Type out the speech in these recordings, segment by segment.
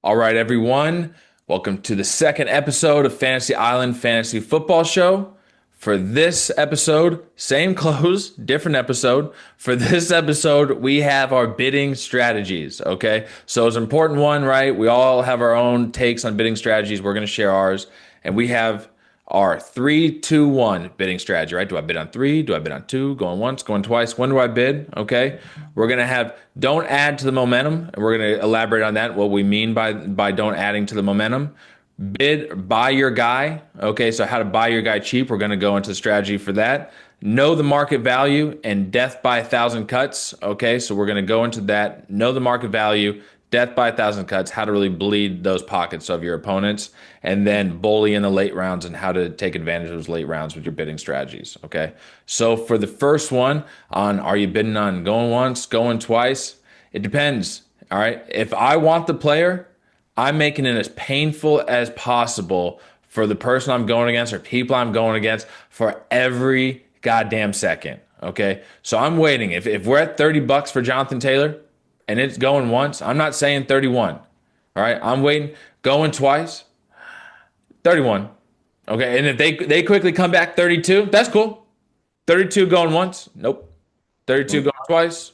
All right, everyone. Welcome to the second episode of Fantasy Island Fantasy Football Show. For this episode, same clothes, different episode. For this episode, we have our bidding strategies. Okay. So it's an important one, right? We all have our own takes on bidding strategies. We're going to share ours. And we have our 3, 2, 1 bidding strategy, right? Do I bid on three? Do I bid on two? Going once, going twice? When do I bid? Okay. We're gonna have don't add to the momentum, and we're gonna elaborate on that, what we mean by don't adding to the momentum. Buy your guy. Okay, so how to buy your guy cheap. We're gonna go into the strategy for that. Know the market value and death by a thousand cuts. Okay, so we're gonna go into that. Know the market value, death by a thousand cuts, how to really bleed those pockets of your opponents, and then bully in the late rounds and how to take advantage of those late rounds with your bidding strategies. Okay. So for the first one on are you bidding on going once, going twice? It depends. All right. If I want the player, I'm making it as painful as possible for the person I'm going against or people I'm going against for every goddamn second. Okay. So I'm waiting. If we're at $30 for Jonathan Taylor, and it's going once, I'm not saying 31. All right, I'm waiting. Going twice, 31. Okay, and if they quickly come back 32, that's cool. 32 going once, nope. 32 going twice,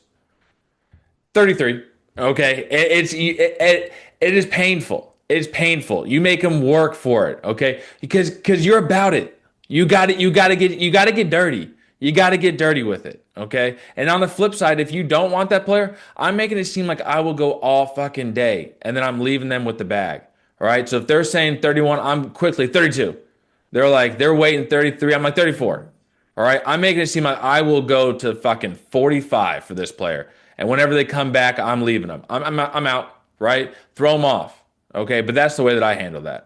33. Okay, it is painful. It's painful. You make them work for it. Okay, because you're about it. You got to get dirty. You got to get dirty with it. Okay. And on the flip side, if you don't want that player, I'm making it seem like I will go all fucking day and then I'm leaving them with the bag. All right. So if they're saying 31, I'm quickly 32. They're waiting 33. I'm like 34. All right. I'm making it seem like I will go to fucking 45 for this player. And whenever they come back, I'm leaving them. I'm out. Right. Throw them off. Okay. But that's the way that I handle that.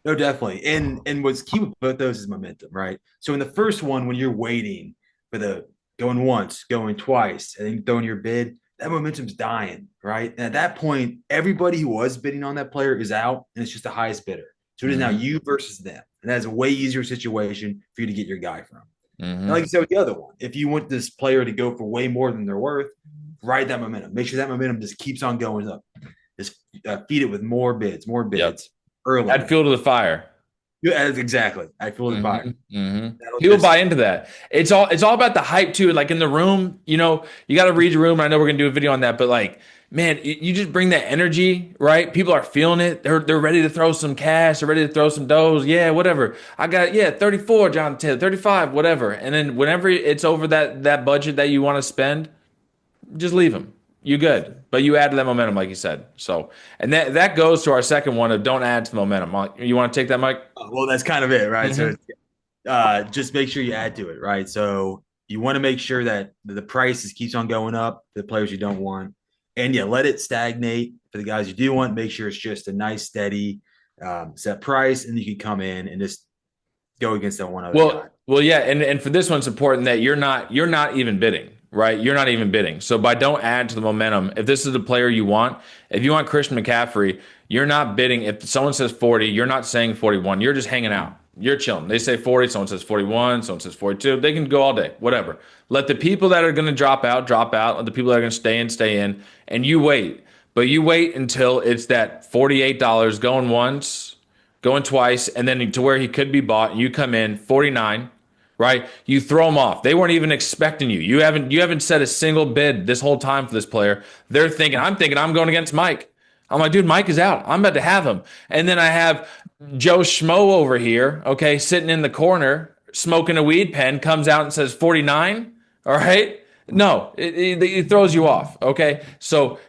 No, definitely. And what's key with both those is momentum, right? So in the first one, when you're waiting for the going once, going twice, and then throwing your bid, that momentum's dying, right? And at that point, everybody who was bidding on that player is out, and it's just the highest bidder. So it is now Hmm. you versus them. And that is a way easier situation for you to get your guy from. And like Hmm. you said with the other one, if you want this player to go for way more than they're worth, ride that momentum. Make sure that momentum just keeps on going up. Just feed it with more Yep. bids early. Add fuel to the fire. Yeah, exactly. I feel the fire. Hmm. Hmm. That'll People buy just into that. It's all about the hype too. Like in the room, you got to read your room. I know we're gonna do a video on that, but like, man, you just bring that energy, right? People are feeling it. They're ready to throw some cash. They're ready to throw some doughs. Yeah, whatever. I got 34, John Taylor, 35, whatever. And then whenever it's over that budget that you want to spend, just leave them. You good, but you add to that momentum, like you said. So, and that goes to our second one of don't add to the momentum. You want to take that, Mike? well, that's kind of it, right? So Hmm. just make sure you add to it, right? So you want to make sure that the price keeps on going up for the players you don't want, and yeah, let it stagnate for the guys you do want. Make sure it's just a nice, steady set price, and you can come in and just go against that one other guy. Well, yeah, and for this one, it's important that you're not even bidding, right? You're not even bidding. So by don't add to the momentum, if this is the player you want, if you want Christian McCaffrey, you're not bidding. If someone says 40, you're not saying 41. You're just hanging out. You're chilling. They say 40, someone says 41, someone says 42. They can go all day, whatever. Let the people that are going to drop out. Let the people that are going to stay in, and you wait. But you wait until it's that $48 going once, going twice, and then to where he could be bought. You come in 49, right? You throw them off. They weren't even expecting you. You haven't set a single bid this whole time for this player. I'm thinking I'm going against Mike. I'm like, dude, Mike is out. I'm about to have him. And then I have Joe Schmo over here, okay, sitting in the corner, smoking a weed pen, comes out and says 49. All right. No, it throws you off. Okay. So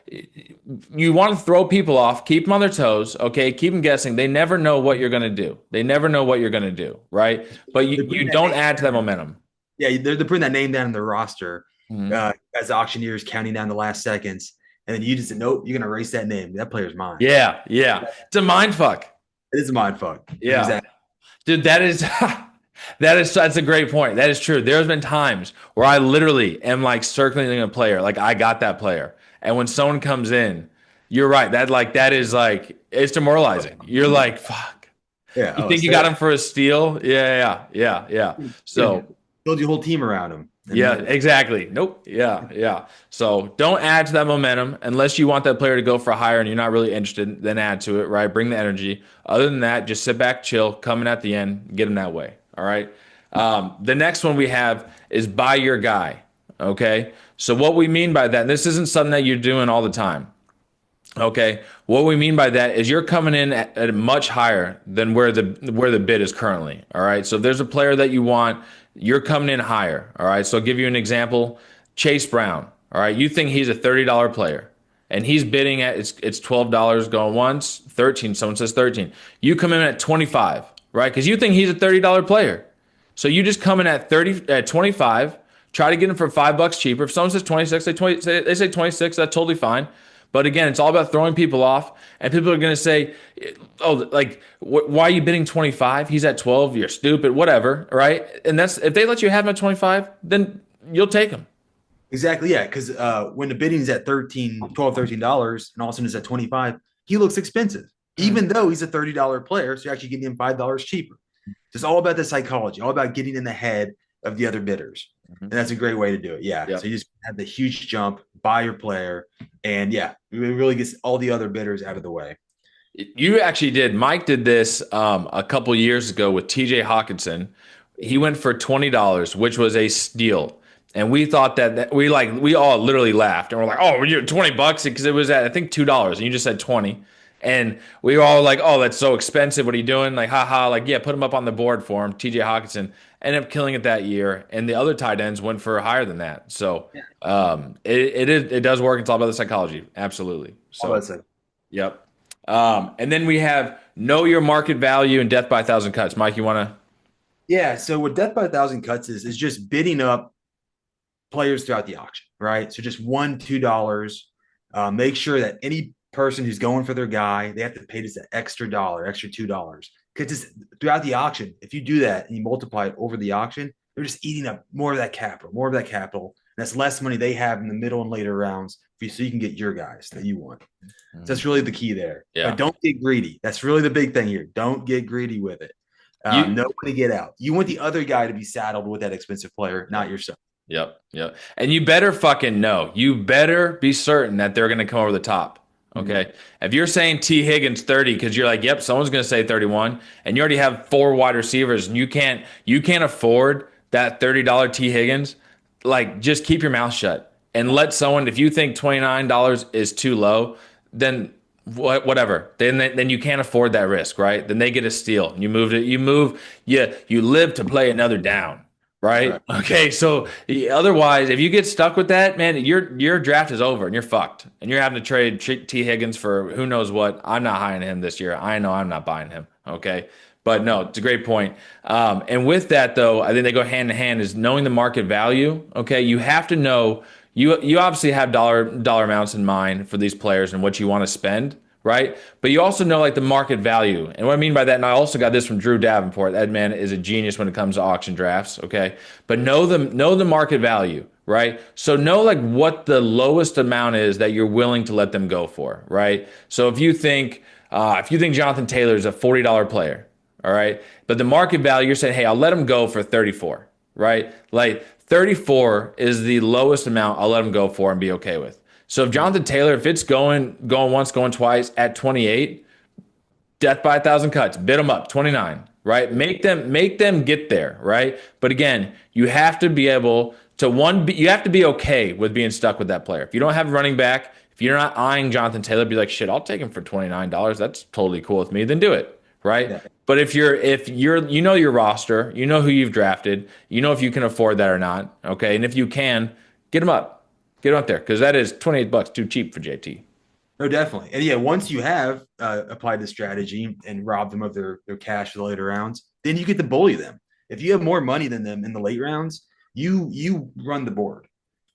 you want to throw people off, keep them on their toes. Okay. Keep them guessing. They never know what you're going to do. They never know what you're going to do. Right. But They're you putting that don't name add to that down. momentum. Yeah, they're putting that name down in the roster Mhm. as the auctioneers counting down the last seconds, and then you just said, nope, you're gonna erase that name. That player's mine. Yeah. Yeah. It's a mind fuck. It is a mind fuck. Yeah. Exactly. Dude, that's a great point. That is true. There's been times where I literally am like circling a player, like I got that player. And when someone comes in, you're right. That is like it's demoralizing. You're like, fuck. Yeah. You Oh, think you straight got up. him for a steal? Yeah, yeah, yeah, yeah. Yeah. So Build your whole team around him. Yeah, exactly. Nope. Yeah, yeah. So don't add to that momentum unless you want that player to go for higher and you're not really interested. Then add to it, right? Bring the energy. Other than that, just sit back, chill, come in at the end, get them that way. All right. The next one we have is buy your guy. Okay. So what we mean by that, and this isn't something that you're doing all the time. Okay. What we mean by that is you're coming in at much higher than where the bid is currently. All right. So if there's a player that you want, you're coming in higher. All right. So I'll give you an example. Chase Brown. All right. You think he's a $30 player and he's bidding at it's $12 going once, 13. Someone says 13. You come in at 25, right? Because you think he's a $30 player. So you just come in at 30 at 25, try to get him for $5 cheaper. If someone says 26, they say 26, that's totally fine. But again, it's all about throwing people off, and people are going to say, "Oh, like, why are you bidding 25? He's at 12. You're stupid, whatever." Right? And that's if they let you have him at 25, then you'll take him. Exactly. Yeah. Because when the bidding's at 13, 12, $13, and all of a sudden it's at 25, he looks expensive, even though he's a $30 player. So you're actually getting him $5 cheaper. So it's all about the psychology, all about getting in the head of the other bidders. And that's a great way to do it. Yeah. Yep. So you just have the huge jump, buy your player, and yeah, it really gets all the other bidders out of the way. You actually did. Mike did this a couple years ago with TJ Hawkinson. He went for $20, which was a steal. And we thought that we all literally laughed and we're like, oh, you're $20 because it was at I think $2 and you just said 20. And we were all like, oh, that's so expensive. What are you doing? Like, haha, like, yeah, put him up on the board for him. TJ Hawkinson ended up killing it that year. And the other tight ends went for higher than that. So it does work. It's all about the psychology. Absolutely. All So, yep. And then we have know your market value and death by a thousand cuts. Mike, you want to? Yeah. So what Death by a Thousand Cuts is just bidding up players throughout the auction, right? So just $1, $2. Make sure that any person who's going for their guy, they have to pay just an extra dollar, extra $2. Because just throughout the auction, if you do that and you multiply it over the auction, they're just eating up more of that capital, more of that capital. And that's less money they have in the middle and later rounds for you, so you can get your guys that you want. So that's really the key there. Yeah. But don't get greedy. That's really the big thing here. Don't get greedy with it. Know when to get out. You want the other guy to be saddled with that expensive player, not yourself. Yep. Yep. And you better fucking know. You better be certain that they're going to come over the top. Okay. If you're saying T. Higgins 30 because you're like, yep, someone's going to say 31, and you already have 4 wide receivers, and you can't afford that $30 T. Higgins, like just keep your mouth shut and let someone. If you think $29 is too low, then whatever. Then you can't afford that risk, right? Then they get a steal. You move it. You live to play another down. Right. Okay. So otherwise, if you get stuck with that, man, your draft is over and you're fucked. And you're having to trade T. Higgins for who knows what. I'm not hiring him this year. I know I'm not buying him. Okay. But no, it's a great point. And with that, though, I think they go hand in hand is knowing the market value. Okay. You have to know you obviously have dollar amounts in mind for these players and what you want to spend. Right. But you also know like the market value. And what I mean by that, and I also got this from Drew Davenport. That man is a genius when it comes to auction drafts. Okay. But know the market value. Right. So know like what the lowest amount is that you're willing to let them go for. Right. So if you think Jonathan Taylor is a $40 player. All right. But the market value, you're saying, hey, I'll let him go for 34. Right. Like 34 is the lowest amount I'll let him go for and be okay with. So if Jonathan Taylor, if it's going once, going twice at 28, death by a thousand cuts, bid them up, 29, right? Make them get there, right? But again, you have to be able to you have to be okay with being stuck with that player. If you don't have a running back, if you're not eyeing Jonathan Taylor, be like, shit, I'll take him for $29. That's totally cool with me. Then do it, right? Yeah. But if you're you know your roster, you know who you've drafted, you know if you can afford that or not, okay? And if you can, get him up. Get up there because that is $28 too cheap for JT. No, definitely. And yeah, once you have applied the strategy and robbed them of their cash for the later rounds, then you get to bully them. If you have more money than them in the late rounds, you run the board.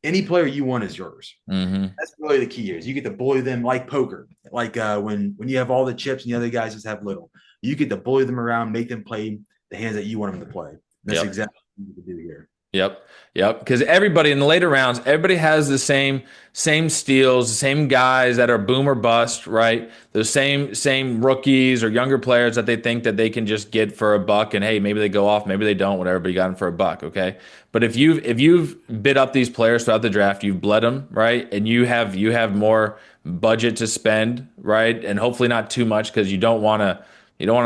Any player you want is yours. Mm-hmm. That's really the key here. Is you get to bully them like poker, like when you have all the chips and the other guys just have little. You get to bully them around, make them play the hands that you want them to play. That's exactly what you need to do here. Yep. Yep. Because everybody in the later rounds, everybody has the same steals, the same guys that are boom or bust, right? The same rookies or younger players that they think that they can just get for a buck, and hey, maybe they go off, maybe they don't, whatever, but you got them for a buck, okay? But if you've bid up these players throughout the draft, you've bled them, right? And you have more budget to spend, right? And hopefully not too much because you don't want to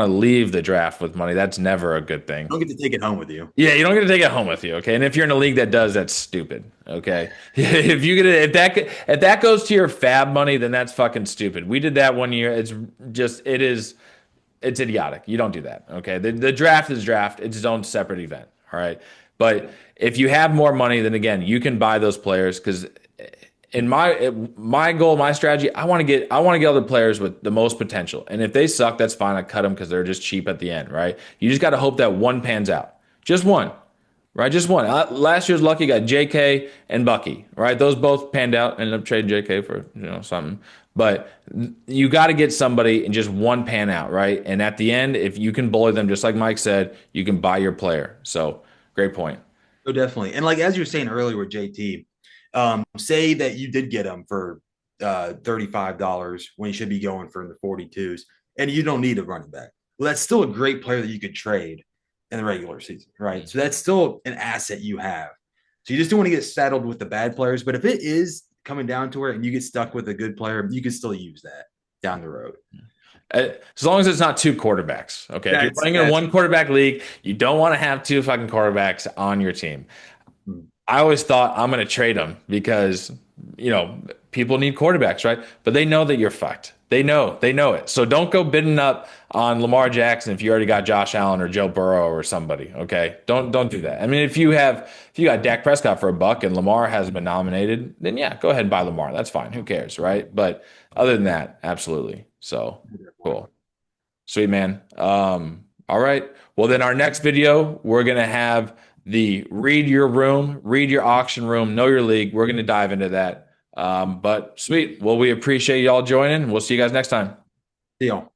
leave the draft with money. That's never a good thing. Don't get to take it home with you. Yeah, you don't get to take it home with you, okay? And if you're in a league that does, that's stupid, okay? If that goes to your fab money, then that's fucking stupid. We did that one year. It's idiotic. You don't do that, okay? The draft is draft. It's its own separate event, all right? But if you have more money, then again, you can buy those players because in my goal, my strategy, I want to get other players with the most potential. And if they suck, that's fine. I cut them because they're just cheap at the end, right? You just got to hope that one pans out, just one, right? Just one. Last year's lucky got J.K. and Bucky, right? Those both panned out. Ended up trading J.K. for something, but you got to get somebody and just one pan out, right? And at the end, if you can bully them, just like Mike said, you can buy your player. So great point. Oh, definitely. And like as you were saying earlier with JT, say that you did get him for $35 when you should be going for the 42s, and you don't need a running back. Well, that's still a great player that you could trade in the regular season, right? So that's still an asset you have. So you just don't want to get saddled with the bad players. But if it is coming down to it and you get stuck with a good player, you can still use that down the road. As long as it's not two quarterbacks. Okay. If you're playing in a one quarterback league, you don't want to have two fucking quarterbacks on your team. I always thought I'm going to trade them because, people need quarterbacks, right? But they know that you're fucked. They know it. So don't go bidding up on Lamar Jackson if you already got Josh Allen or Joe Burrow or somebody. Okay. Don't do that. I mean, if you got Dak Prescott for a buck and Lamar hasn't been nominated, then yeah, go ahead and buy Lamar. That's fine. Who cares, right? But other than that, absolutely. So cool. Sweet man. All right. Well, then our next video, we're gonna have the read your room, read your auction room, know your league. We're gonna dive into that. But sweet. Well, we appreciate y'all joining. We'll see you guys next time. Deal.